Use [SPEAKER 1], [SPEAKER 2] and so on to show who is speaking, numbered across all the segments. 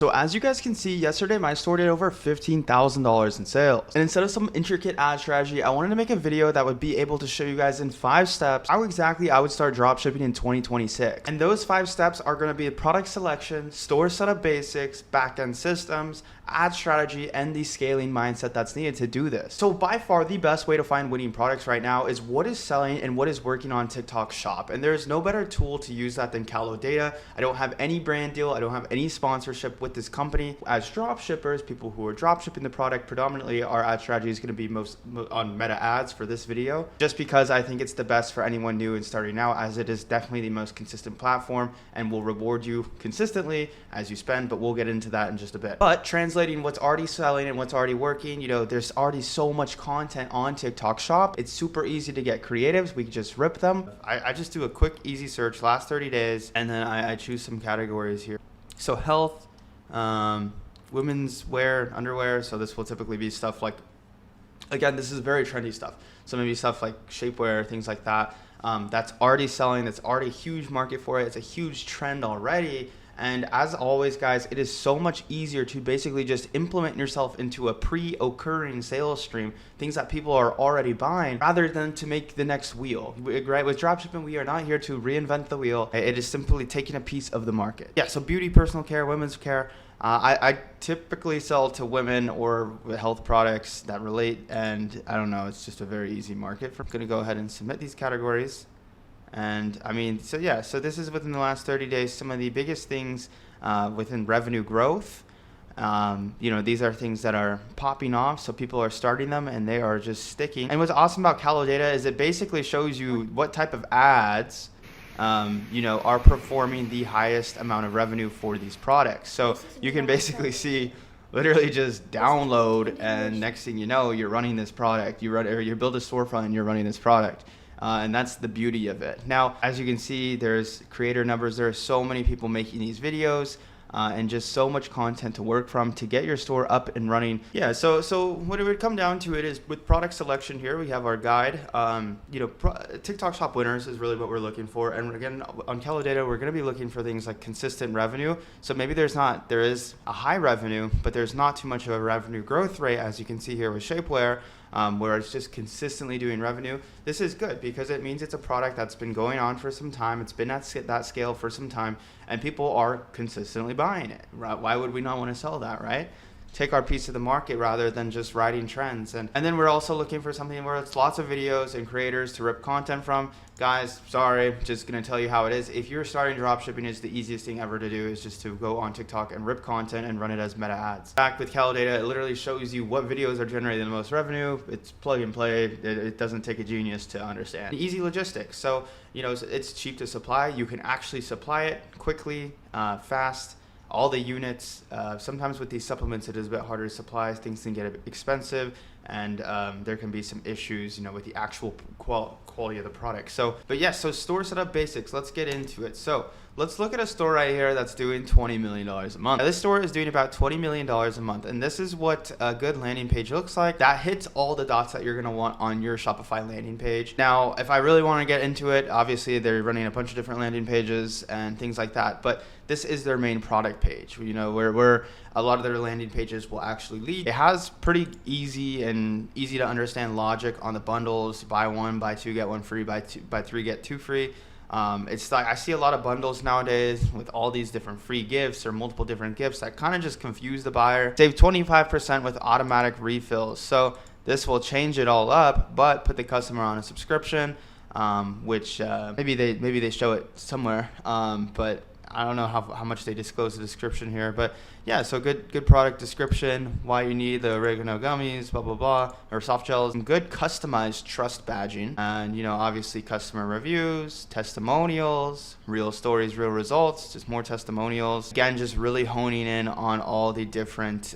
[SPEAKER 1] So as you guys can see, yesterday my store did over $15,000 in sales. And instead of some intricate ad strategy, I wanted to make a video that would be able to show you guys in 5 steps how exactly I would start dropshipping in 2026. And those 5 steps are going to be product selection, store setup basics, backend systems, ad strategy, and the scaling mindset that's needed to do this. So by far the best way to find winning products right now is what is selling and what is working on TikTok Shop. And there's no better tool to use that than Calo Data. I don't have any brand deal. I don't have any sponsorship with this company. As drop shippers, people who are drop shipping the product, predominantly our ad strategy is going to be most on meta ads for this video, just because I think it's the best for anyone new and starting out, as it is definitely the most consistent platform and will reward you consistently as you spend, but we'll get into that in just a bit. But translating what's already selling and what's already working, you know, there's already so much content on TikTok Shop. It's super easy to get creatives. We can just rip them. I just do a quick easy search last 30 days and then I choose some categories here. So health, women's wear, underwear. So this will typically be stuff like, again, this is very trendy stuff. So maybe stuff like shapewear, things like that. That's already selling. That's already a huge market for it. It's a huge trend already. And as always, guys, it is so much easier to basically just implement yourself into a pre-occurring sales stream, things that people are already buying, rather than to make the next wheel, right? With dropshipping, we are not here to reinvent the wheel. It is simply taking a piece of the market. Yeah, so beauty, personal care, women's care. I typically sell to women or health products that relate, and I don't know, it's just a very easy market. I'm gonna go ahead and submit these categories. And I mean, so yeah, so this is within the last 30 days, some of the biggest things within revenue growth. You know, these are things that are popping off, so people are starting them and they are just sticking. And what's awesome about Calo Data is it basically shows you what type of ads you know, are performing the highest amount of revenue for these products. So you can basically see literally just download, and next thing you know, you're running this product. You build a storefront and you're running this product. And that's the beauty of it. Now, as you can see, there's creator numbers. There are so many people making these videos and just so much content to work from to get your store up and running. Yeah, so what it would come down to it is with product selection here, we have our guide. You know, TikTok Shop winners is really what we're looking for. And again, on Calo Data, we're going to be looking for things like consistent revenue. So maybe there is a high revenue, but there's not too much of a revenue growth rate, as you can see here with shapewear. Where it's just consistently doing revenue. This is good because it means it's a product that's been going on for some time. It's been at that scale for some time, and people are consistently buying it. Why would we not want to sell that, right? Take our piece of the market rather than just riding trends. And then we're also looking for something where it's lots of videos and creators to rip content from. Guys, sorry, just gonna tell you how it is. If you're starting dropshipping, it's the easiest thing ever to do is just to go on TikTok and rip content and run it as meta ads. Back with Calo Data, it literally shows you what videos are generating the most revenue. It's plug and play. It doesn't take a genius to understand. Easy logistics. So, you know, it's cheap to supply. You can actually supply it quickly, fast. All the units, sometimes with these supplements, it is a bit harder to supply. Things can get expensive, and there can be some issues, you know, with the actual quality of the product. So, but yes, so store setup basics. Let's get into it. So let's look at a store right here that's doing $20 million a month. Now, this store is doing about $20 million a month, and this is what a good landing page looks like. That hits all the dots that you're gonna want on your Shopify landing page. Now, if I really wanna get into it, obviously they're running a bunch of different landing pages and things like that, but this is their main product page, you know, where a lot of their landing pages will actually lead. It has pretty easy to understand logic on the bundles. Buy one, buy two, get one free, buy three, get two free. It's like I see a lot of bundles nowadays with all these different free gifts or multiple different gifts that kind of just confuse the buyer. Save 25% with automatic refills. So this will change it all up, but put the customer on a subscription, which maybe they show it somewhere, but I don't know how much they disclose the description here, but yeah, so good product description, why you need the oregano gummies, blah, blah, blah, or soft gels, and good customized trust badging, and, you know, obviously customer reviews, testimonials, real stories, real results, just more testimonials. Again, just really honing in on all the different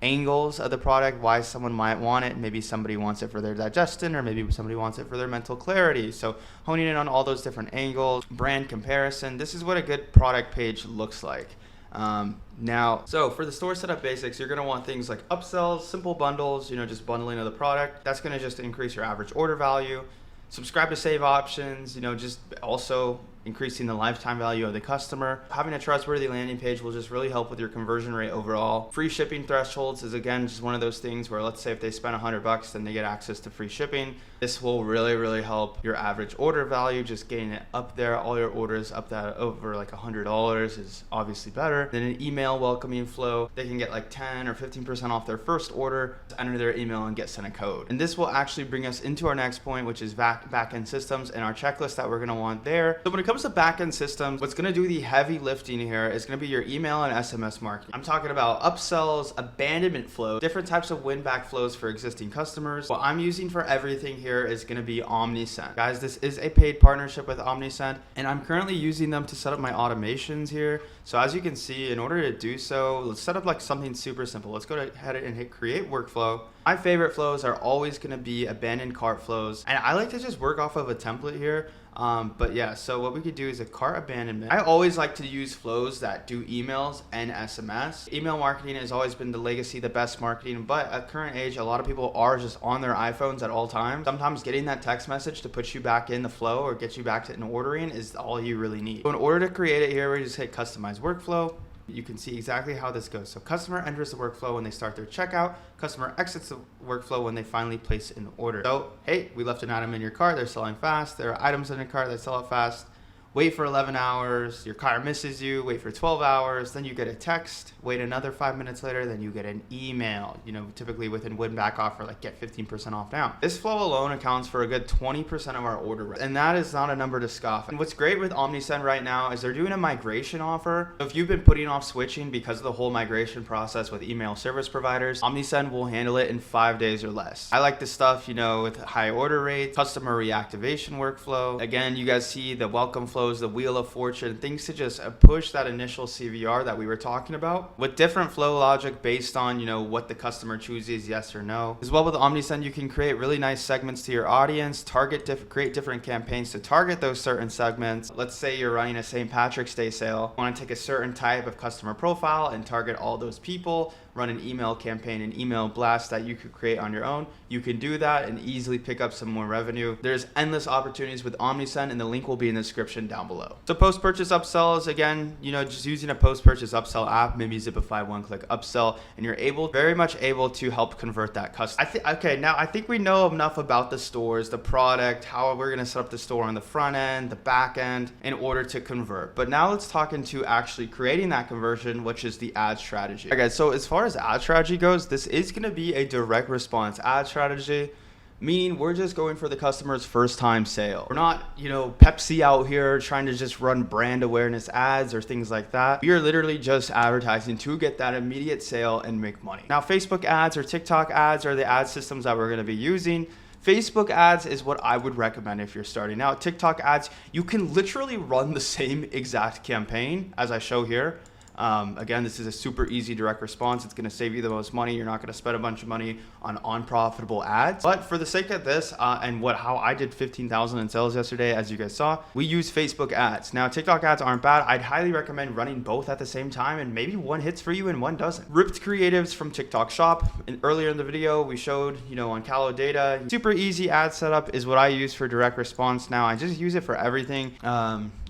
[SPEAKER 1] angles of the product, why someone might want it. Maybe somebody wants it for their digestion, or maybe somebody wants it for their mental clarity. So honing in on all those different angles, brand comparison. This is what a good product page looks like. Now, so for the store setup basics, you're going to want things like upsells, simple bundles, you know, just bundling of the product. That's going to just increase your average order value. Subscribe to save options, you know, just also increasing the lifetime value of the customer. Having a trustworthy landing page will just really help with your conversion rate overall. Free shipping thresholds is again just one of those things where, let's say if they spend $100, then they get access to free shipping. This will really help your average order value, just getting it up there. All your orders up that over like $100 is obviously better. Then an email welcoming flow, they can get like 10 or 15% off their first order, enter their email and get sent a code. And this will actually bring us into our next point, which is backend systems and our checklist that we're gonna want there. So when it comes to backend systems, what's gonna do the heavy lifting here is gonna be your email and SMS marketing. I'm talking about upsells, abandonment flow, different types of win back flows for existing customers. What I'm using for everything here is going to be OmniSend. Guys, this is a paid partnership with OmniSend, and I'm currently using them to set up my automations here. So as you can see, in order to do so, let's set up like something super simple. Let's go ahead and hit create workflow. My favorite flows are always going to be abandoned cart flows, and I like to just work off of a template here. But yeah, so what we could do is a cart abandonment. I always like to use flows that do emails and SMS. Email marketing has always been the legacy, the best marketing, but at current age, a lot of people are just on their iPhones at all times. Sometimes getting that text message to put you back in the flow or get you back to ordering is all you really need. So in order to create it here, we just hit customize workflow. You can see exactly how this goes. So customer enters the workflow when they start their checkout. Customer exits the workflow when they finally place an order. So, hey, we left an item in your cart. They're selling fast. There are items in your cart that sell it fast. Wait for 11 hours. Your car misses you. Wait for 12 hours. Then you get a text. Wait another 5 minutes later. Then you get an email. You know, typically within win back offer, like get 15% off now. This flow alone accounts for a good 20% of our order rate. And that is not a number to scoff. And what's great with OmniSend right now is they're doing a migration offer. So if you've been putting off switching because of the whole migration process with email service providers, OmniSend will handle it in 5 days or less. I like this stuff, you know, with high order rates, customer reactivation workflow. Again, you guys see the welcome flow, the wheel of fortune, things to just push that initial CVR that we were talking about with different flow logic based on, you know, what the customer chooses, yes or no. As well with OmniSend, you can create really nice segments to your audience, create different campaigns to target those certain segments. Let's say you're running a St. Patrick's Day sale, want to take a certain type of customer profile and target all those people, run an email campaign, an email blast that you could create on your own. You can do that and easily pick up some more revenue. There's endless opportunities with OmniSend, and the link will be in the description down below. So post-purchase upsells, again, you know, just using a post-purchase upsell app, maybe Zipify one-click upsell, and you're very much able to help convert that customer. Okay, now I think we know enough about the stores, the product, how we're gonna set up the store on the front end, the back end, in order to convert. But now let's talk into actually creating that conversion, which is the ad strategy. Okay, so as far as ad strategy goes, this is gonna be a direct response ad strategy. Meaning we're just going for the customer's first time sale. We're not, you know, Pepsi out here trying to just run brand awareness ads or things like that. We are literally just advertising to get that immediate sale and make money. Now, Facebook ads or TikTok ads are the ad systems that we're gonna be using. Facebook ads is what I would recommend if you're starting out. TikTok ads, you can literally run the same exact campaign as I show here. Again, this is a super easy direct response. It's going to save you the most money. You're not going to spend a bunch of money on unprofitable ads. But for the sake of this and how I did 15,000 in sales yesterday, as you guys saw, we use Facebook ads. Now, TikTok ads aren't bad. I'd highly recommend running both at the same time, and maybe one hits for you and one doesn't. Ripped creatives from TikTok Shop. And earlier in the video, we showed, you know, on Callow data. Super easy ad setup is what I use for direct response now. I just use it for everything.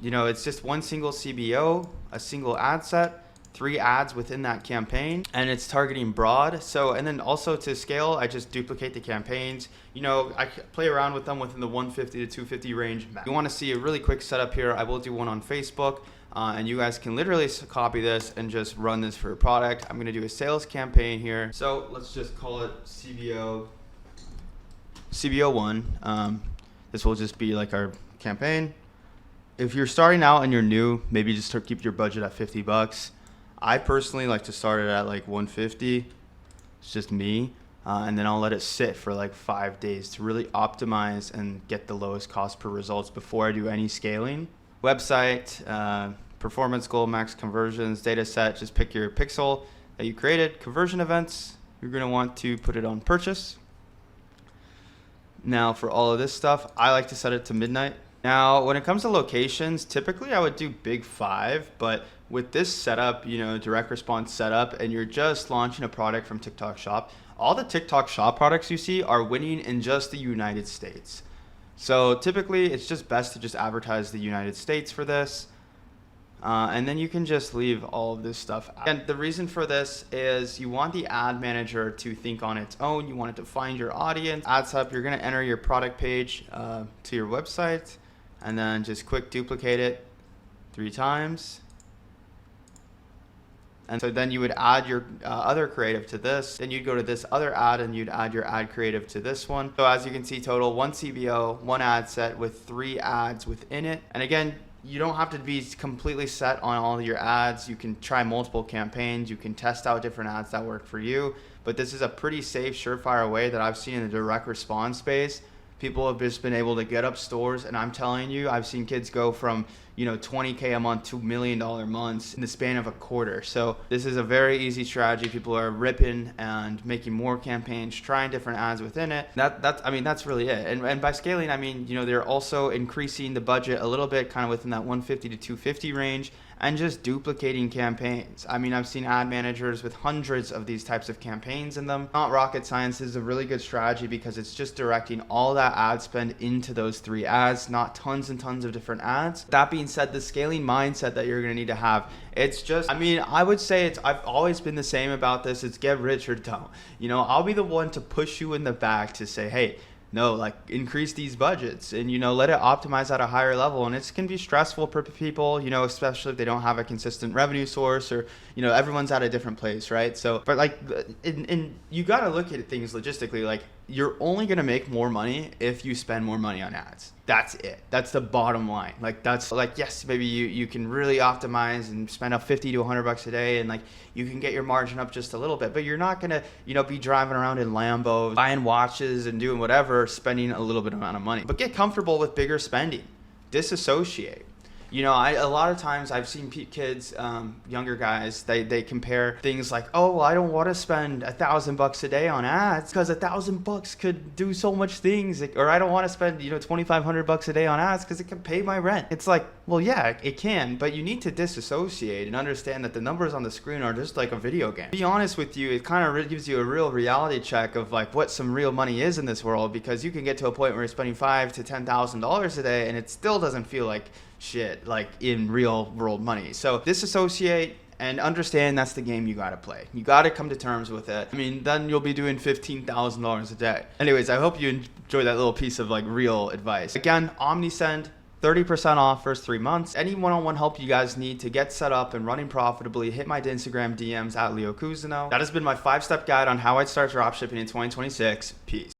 [SPEAKER 1] You know, it's just one single CBO, a single ad set, 3 ads within that campaign, and it's targeting broad. So, and then also to scale, I just duplicate the campaigns. You know, I play around with them within the 150 to 250 range. If you want to see a really quick setup here, I will do one on Facebook, and you guys can literally copy this and just run this for a product. I'm going to do a sales campaign here. So let's just call it CBO1. This will just be like our campaign. If you're starting out and you're new, maybe just keep your budget at $50. I personally like to start it at like 150. It's just me. And then I'll let it sit for like 5 days to really optimize and get the lowest cost per results before I do any scaling. Website, performance goal, max conversions, data set, just pick your pixel that you created. Conversion events, you're gonna want to put it on purchase. Now for all of this stuff, I like to set it to midnight. Now, when it comes to locations, typically I would do big 5, but with this setup, you know, direct response setup, and you're just launching a product from TikTok Shop, all the TikTok Shop products you see are winning in just the United States. So typically it's just best to just advertise the United States for this. And then you can just leave all of this stuff out. And the reason for this is you want the ad manager to think on its own. You want it to find your audience. Ad setup, you're going to enter your product page to your website, and then just quick duplicate it 3 times. And so then you would add your other creative to this. Then you'd go to this other ad and you'd add your ad creative to this one. So as you can see, total 1 CBO, 1 ad set with 3 ads within it. And again, you don't have to be completely set on all of your ads. You can try multiple campaigns. You can test out different ads that work for you. But this is a pretty safe, surefire way that I've seen in the direct response space. People have just been able to get up stores, and I'm telling you, I've seen kids go from, you know, $20K a month to $1 million months in the span of a quarter. So this is a very easy strategy. People are ripping and making more campaigns, trying different ads within it. That's really it. And by scaling, I mean, you know, they're also increasing the budget a little bit, kind of within that 150 to 250 range, and just duplicating campaigns. I mean, I've seen ad managers with hundreds of these types of campaigns in them. Not rocket science. This is a really good strategy because it's just directing all that ad spend into those 3 ads, not tons and tons of different ads. That being said, the scaling mindset that you're gonna need to have, it's just, I mean, I would say I've always been the same about this. It's get rich or don't. You know, I'll be the one to push you in the back to say, hey, no, like increase these budgets and, you know, let it optimize at a higher level. And it can be stressful for people, you know, especially if they don't have a consistent revenue source, or, you know, everyone's at a different place, right? So, but like, and you got to look at things logistically. Like, you're only going to make more money if you spend more money on ads. That's it. That's the bottom line. Like, that's like, yes, maybe you can really optimize and spend up 50 to $100 a day, and like you can get your margin up just a little bit, but you're not going to, you know, be driving around in Lambos, buying watches and doing whatever, spending a little bit amount of money. But get comfortable with bigger spending. Disassociate. You know, a lot of times I've seen kids, younger guys, they compare things like, oh, well, I don't want to spend $1,000 a day on ads because $1,000 could do so much things. Or I don't want to spend, you know, $2,500 a day on ads because it can pay my rent. It's like, well, yeah, it can, but you need to disassociate and understand that the numbers on the screen are just like a video game. To be honest with you, it kind of gives you a real reality check of like what some real money is in this world, because you can get to a point where you're spending $5,000 to $10,000 a day and it still doesn't feel like shit, like in real world money. So disassociate and understand that's the game you got to play. You got to come to terms with it. I mean, then you'll be doing $15,000 a day. Anyways, I hope you enjoy that little piece of like real advice. Again, OmniSend, 30% off first 3 months. Any one-on-one help you guys need to get set up and running profitably, hit my Instagram DMs at Leo Cousineau. That has been my 5-step guide on how I'd start dropshipping in 2026. Peace.